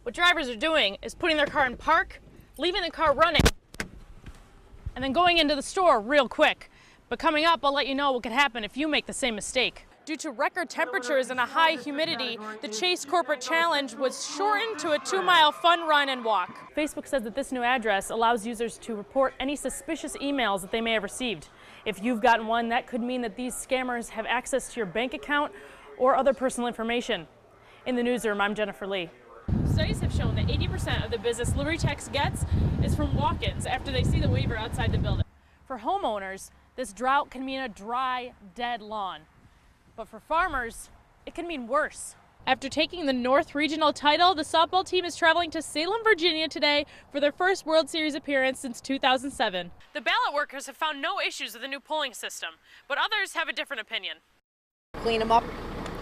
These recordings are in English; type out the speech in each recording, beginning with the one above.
What drivers are doing is putting their car in park, leaving the car running, and then going into the store real quick. But coming up, I'll let you know what could happen if you make the same mistake. Due to record temperatures and a high humidity, the Chase Corporate Challenge was shortened to a 2-mile fun run and walk. Facebook says that this new address allows users to report any suspicious emails that they may have received. If you've gotten one, that could mean that these scammers have access to your bank account or other personal information. In the newsroom, I'm Jennifer Lee. Studies have shown that 80% of the business Lubritex gets is from walk-ins after they see the waiver outside the building. For homeowners, this drought can mean a dry, dead lawn. But for farmers, it can mean worse. After taking the North Regional title, the softball team is traveling to Salem, Virginia today for their first World Series appearance since 2007. The ballot workers have found no issues with the new polling system, but others have a different opinion. Clean them up,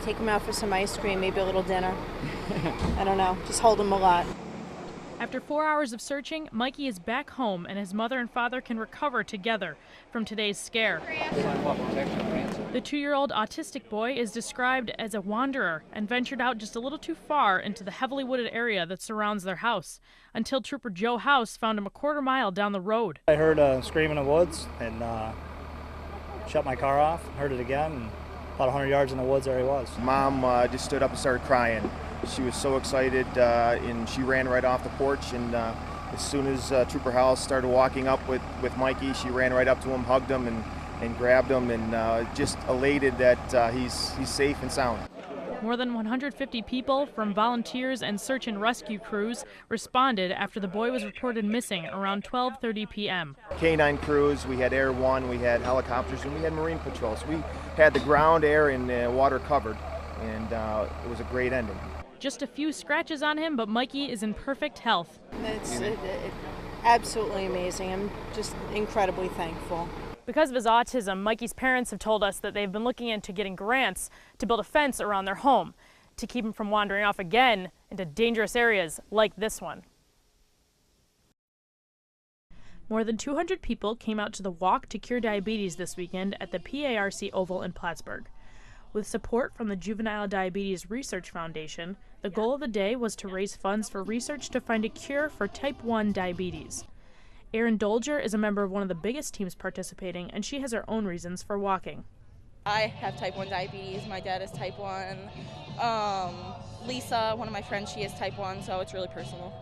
take them out for some ice cream, maybe a little dinner. I don't know, just hold them a lot. After 4 hours of searching, Mikey is back home and his mother and father can recover together from today's scare. The 2-year-old autistic boy is described as a wanderer and ventured out just a little too far into the heavily wooded area that surrounds their house until Trooper Joe House found him a quarter mile down the road. I heard a scream in the woods and shut my car off, heard it again, and about 100 yards in the woods there he was. Mom just stood up and started crying. She was so excited and she ran right off the porch, and as soon as Trooper House started walking up with Mikey, she ran right up to him, hugged him and grabbed him, and just elated that he's safe and sound. More than 150 people from volunteers and search and rescue crews responded after the boy was reported missing around 12:30 p.m. K-9 crews, we had Air 1, we had helicopters, and we had Marine patrols. We had the ground, air, and water covered, and it was a great ending. Just a few scratches on him, but Mikey is in perfect health. It's absolutely amazing. I'm just incredibly thankful. Because of his autism, Mikey's parents have told us that they've been looking into getting grants to build a fence around their home to keep him from wandering off again into dangerous areas like this one. More than 200 people came out to the Walk to Cure Diabetes this weekend at the PARC Oval in Plattsburgh. With support from the Juvenile Diabetes Research Foundation, the goal of the day was to raise funds for research to find a cure for type 1 diabetes. Erin Dolger is a member of one of the biggest teams participating, and she has her own reasons for walking. I have type 1 diabetes. My dad is type 1. Lisa, one of my friends, she is type 1, so it's really personal.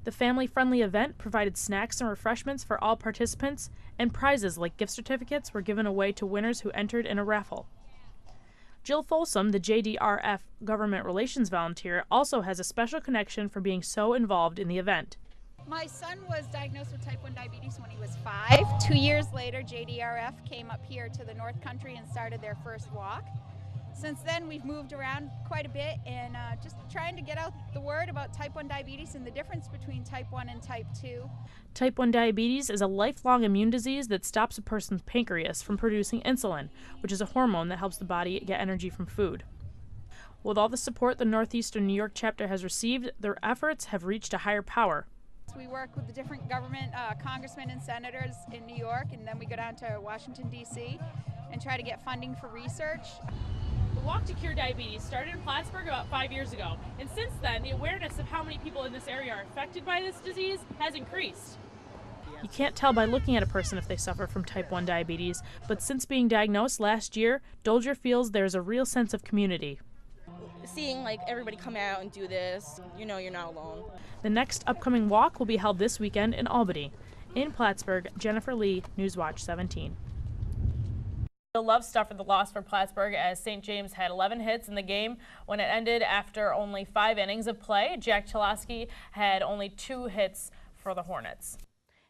The family-friendly event provided snacks and refreshments for all participants, and prizes like gift certificates were given away to winners who entered in a raffle. Jill Folsom, the JDRF Government Relations volunteer, also has a special connection for being so involved in the event. My son was diagnosed with type 1 diabetes when he was 5. 2 years later, JDRF came up here to the North Country and started their first walk. Since then, we've moved around quite a bit and just trying to get out the word about type 1 diabetes and the difference between type 1 and type 2. Type 1 diabetes is a lifelong immune disease that stops a person's pancreas from producing insulin, which is a hormone that helps the body get energy from food. With all the support the Northeastern New York chapter has received, their efforts have reached a higher power. We work with the different government congressmen and senators in New York, and then we go down to Washington, D.C. and try to get funding for research. The Walk to Cure Diabetes started in Plattsburgh about 5 years ago, and since then, the awareness of how many people in this area are affected by this disease has increased. You can't tell by looking at a person if they suffer from type 1 diabetes, but since being diagnosed last year, Dolger feels there's a real sense of community. Seeing like everybody come out and do this, you know you're not alone. The next upcoming walk will be held this weekend in Albany. In Plattsburgh, Jennifer Lee, Newswatch 17. The love stuff for the loss for Plattsburgh as St. James had 11 hits in the game when it ended after only 5 innings of play. Jack Chalosky had only 2 hits for the Hornets.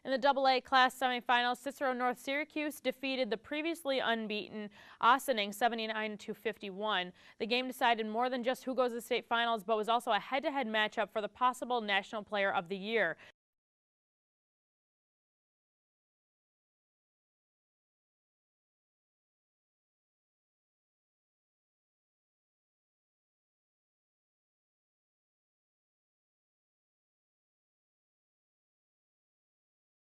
In the AA class semifinals, Cicero North Syracuse defeated the previously unbeaten Ossining 79-51. The game decided more than just who goes to the state finals, but was also a head-to-head matchup for the possible National Player of the Year.